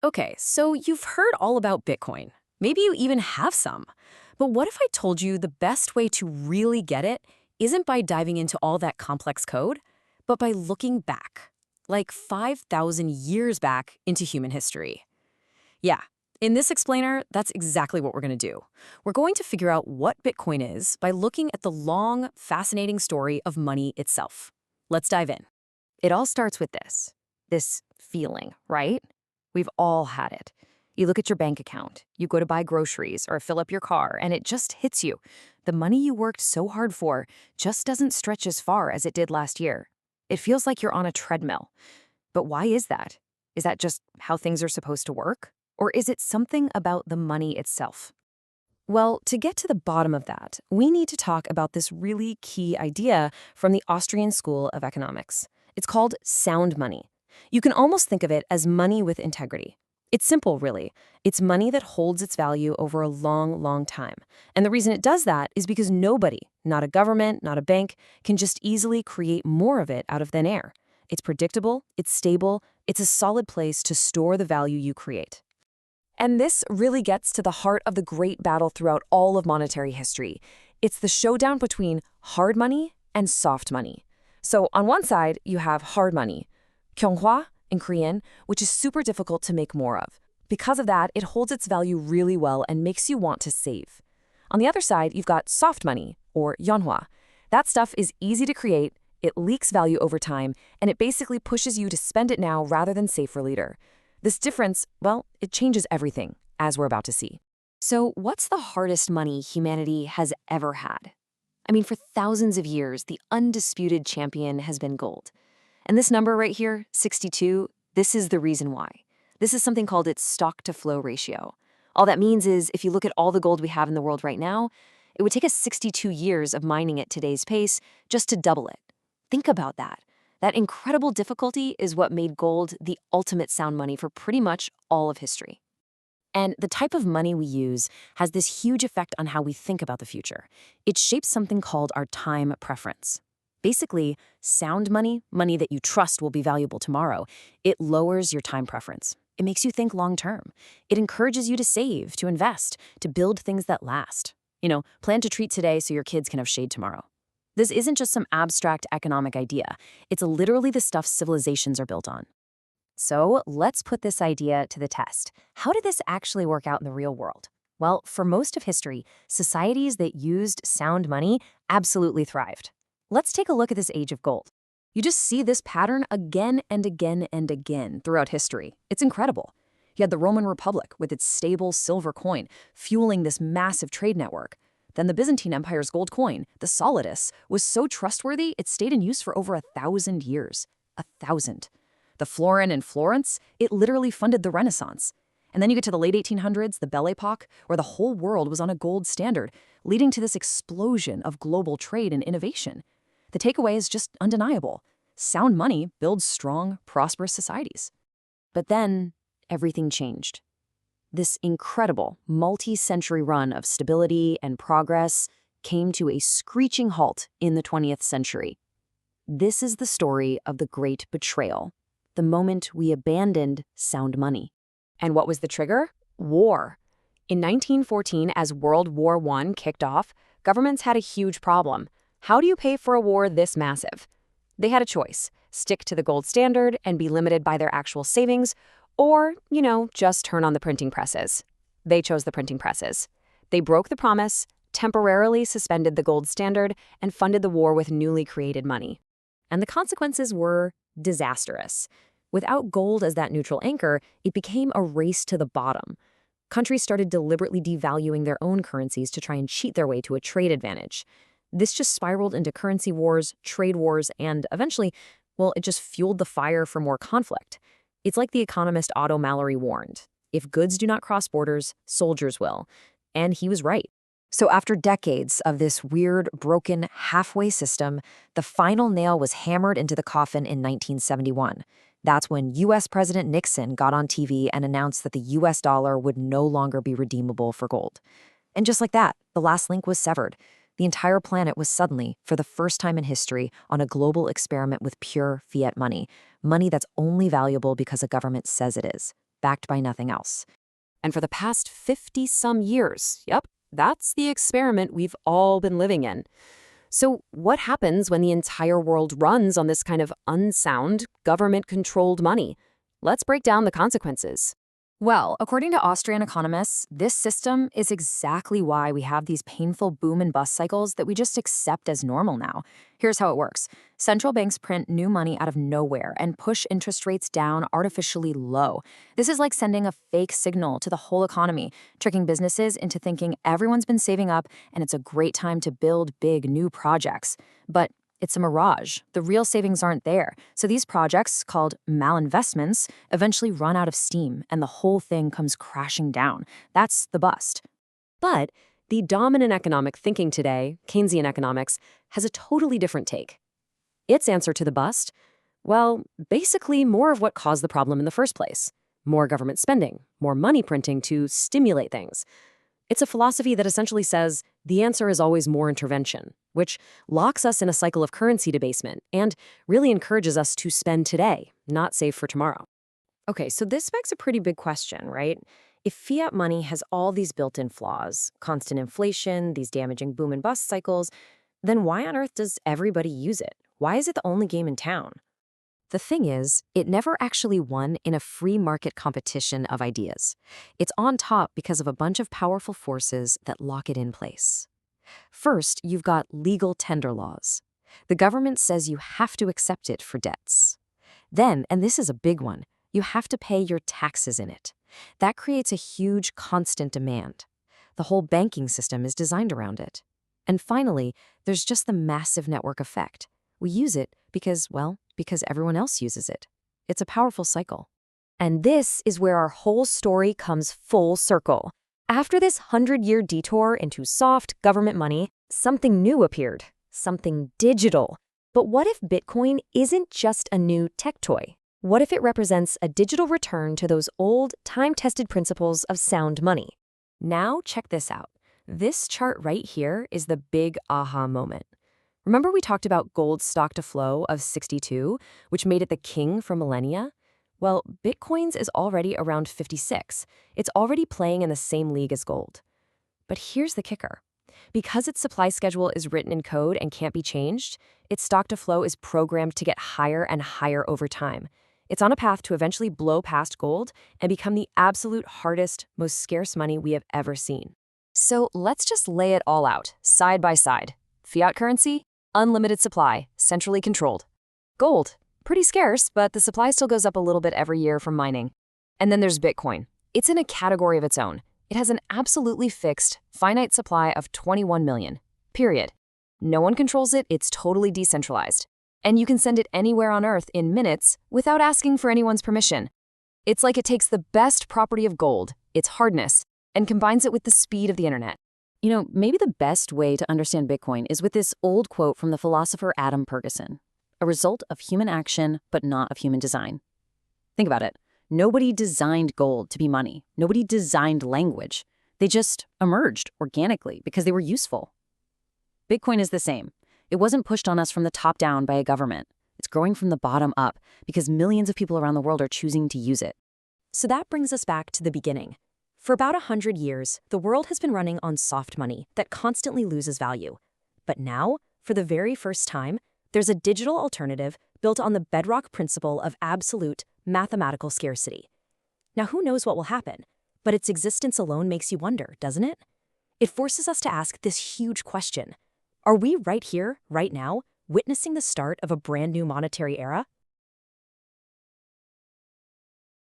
Okay, so you've heard all about Bitcoin. Maybe you even have some. But what if I told you the best way to really get it isn't by diving into all that complex code, but by looking back, like 5,000 years back into human history? Yeah, in this explainer, that's exactly what we're going to do. We're going to figure out what Bitcoin is by looking at the long, fascinating story of money itself. Let's dive in. It all starts with this feeling, right? We've all had it. You look at your bank account, you go to buy groceries or fill up your car, and it just hits you. The money you worked so hard for just doesn't stretch as far as it did last year. It feels like you're on a treadmill. But why is that? Is that just how things are supposed to work? Or is it something about the money itself? Well, to get to the bottom of that, we need to talk about this really key idea from the Austrian School of Economics. It's called sound money. You can almost think of it as money with integrity. It's simple, really. It's money that holds its value over a long, long time. And the reason it does that is because nobody, not a government, not a bank, can just easily create more of it out of thin air. It's predictable, it's stable, it's a solid place to store the value you create. And this really gets to the heart of the great battle throughout all of monetary history. It's the showdown between hard money and soft money. So on one side, you have hard money, kyunghwa in Korean, which is super difficult to make more of. Because of that, it holds its value really well and makes you want to save. On the other side, you've got soft money, or yeonhwa. That stuff is easy to create, it leaks value over time, and it basically pushes you to spend it now rather than save for later. This difference, well, it changes everything, as we're about to see. So what's the hardest money humanity has ever had? I mean, for thousands of years, the undisputed champion has been gold. And this number right here, 62, this is the reason why. This is something called its stock-to-flow ratio. All that means is if you look at all the gold we have in the world right now, it would take us 62 years of mining at today's pace just to double it. Think about that. That incredible difficulty is what made gold the ultimate sound money for pretty much all of history. And the type of money we use has this huge effect on how we think about the future. It shapes something called our time preference. Basically, sound money, money that you trust will be valuable tomorrow, it lowers your time preference. It makes you think long term. It encourages you to save, to invest, to build things that last. Plan to treat today so your kids can have shade tomorrow. This isn't just some abstract economic idea. It's literally the stuff civilizations are built on. So let's put this idea to the test. How did this actually work out in the real world? Well, for most of history, societies that used sound money absolutely thrived. Let's take a look at this age of gold. You just see this pattern again and again and again throughout history. It's incredible. You had the Roman Republic with its stable silver coin, fueling this massive trade network. Then the Byzantine Empire's gold coin, the solidus, was so trustworthy it stayed in use for over 1,000 years. 1,000. The florin in Florence, it literally funded the Renaissance. And then you get to the late 1800s, the Belle Epoque, where the whole world was on a gold standard, leading to this explosion of global trade and innovation. The takeaway is just undeniable. Sound money builds strong, prosperous societies. But then, everything changed. This incredible, multi-century run of stability and progress came to a screeching halt in the 20th century. This is the story of the Great Betrayal, the moment we abandoned sound money. And what was the trigger? War. In 1914, as World War I kicked off, governments had a huge problem. How do you pay for a war this massive? They had a choice: stick to the gold standard and be limited by their actual savings, or, just turn on the printing presses. They chose the printing presses. They broke the promise, temporarily suspended the gold standard, and funded the war with newly created money. And the consequences were disastrous. Without gold as that neutral anchor, it became a race to the bottom. Countries started deliberately devaluing their own currencies to try and cheat their way to a trade advantage. This just spiraled into currency wars, trade wars, and eventually, it just fueled the fire for more conflict. It's like the economist Otto Mallory warned: if goods do not cross borders, soldiers will. And he was right. So after decades of this weird, broken, halfway system, the final nail was hammered into the coffin in 1971. That's when U.S. President Nixon got on TV and announced that the U.S. dollar would no longer be redeemable for gold. And just like that, the last link was severed. The entire planet was suddenly, for the first time in history, on a global experiment with pure fiat money, money that's only valuable because a government says it is. backed by nothing else. And for the past 50-some years, yep, that's the experiment we've all been living in. So what happens when the entire world runs on this kind of unsound, government-controlled money? Let's break down the consequences. Well, according to Austrian economists, this system is exactly why we have these painful boom and bust cycles that we just accept as normal now. Here's how it works. Central banks print new money out of nowhere and push interest rates down artificially low. This is like sending a fake signal to the whole economy, tricking businesses into thinking everyone's been saving up and it's a great time to build big new projects. But it's a mirage. The real savings aren't there. So these projects, called malinvestments, eventually run out of steam and the whole thing comes crashing down. That's the bust. But the dominant economic thinking today, Keynesian economics, has a totally different take. Its answer to the bust? Well, basically more of what caused the problem in the first place. More government spending, more money printing to stimulate things. It's a philosophy that essentially says the answer is always more intervention, which locks us in a cycle of currency debasement and really encourages us to spend today, not save for tomorrow. Okay, so this begs a pretty big question, right? If fiat money has all these built-in flaws, constant inflation, these damaging boom and bust cycles, then why on earth does everybody use it? Why is it the only game in town? The thing is, it never actually won in a free market competition of ideas. It's on top because of a bunch of powerful forces that lock it in place. First, you've got legal tender laws. The government says you have to accept it for debts. Then, and this is a big one, you have to pay your taxes in it. That creates a huge constant demand. The whole banking system is designed around it. And finally, there's just the massive network effect. We use it because everyone else uses it. It's a powerful cycle. And this is where our whole story comes full circle. After this 100-year detour into soft government money, something new appeared, something digital. But what if Bitcoin isn't just a new tech toy? What if it represents a digital return to those old, time-tested principles of sound money? Now check this out. This chart right here is the big aha moment. Remember we talked about gold's stock to flow of 62, which made it the king for millennia? Well, Bitcoin's is already around 56. It's already playing in the same league as gold. But here's the kicker. Because its supply schedule is written in code and can't be changed, its stock to flow is programmed to get higher and higher over time. It's on a path to eventually blow past gold and become the absolute hardest, most scarce money we have ever seen. So let's just lay it all out, side by side. Fiat currency? Unlimited supply, centrally controlled. Gold, pretty scarce, but the supply still goes up a little bit every year from mining. And then there's Bitcoin. It's in a category of its own. It has an absolutely fixed, finite supply of 21 million. Period. No one controls it, it's totally decentralized. And you can send it anywhere on Earth in minutes without asking for anyone's permission. It's like it takes the best property of gold, its hardness, and combines it with the speed of the internet. You know, maybe the best way to understand Bitcoin is with this old quote from the philosopher Adam Ferguson, a result of human action, but not of human design. Think about it. Nobody designed gold to be money. Nobody designed language. They just emerged organically because they were useful. Bitcoin is the same. It wasn't pushed on us from the top down by a government. It's growing from the bottom up because millions of people around the world are choosing to use it. So that brings us back to the beginning. For about 100 years, the world has been running on soft money that constantly loses value. But now, for the very first time, there's a digital alternative built on the bedrock principle of absolute mathematical scarcity. Now, who knows what will happen? But its existence alone makes you wonder, doesn't it? It forces us to ask this huge question. Are we right here, right now, witnessing the start of a brand new monetary era?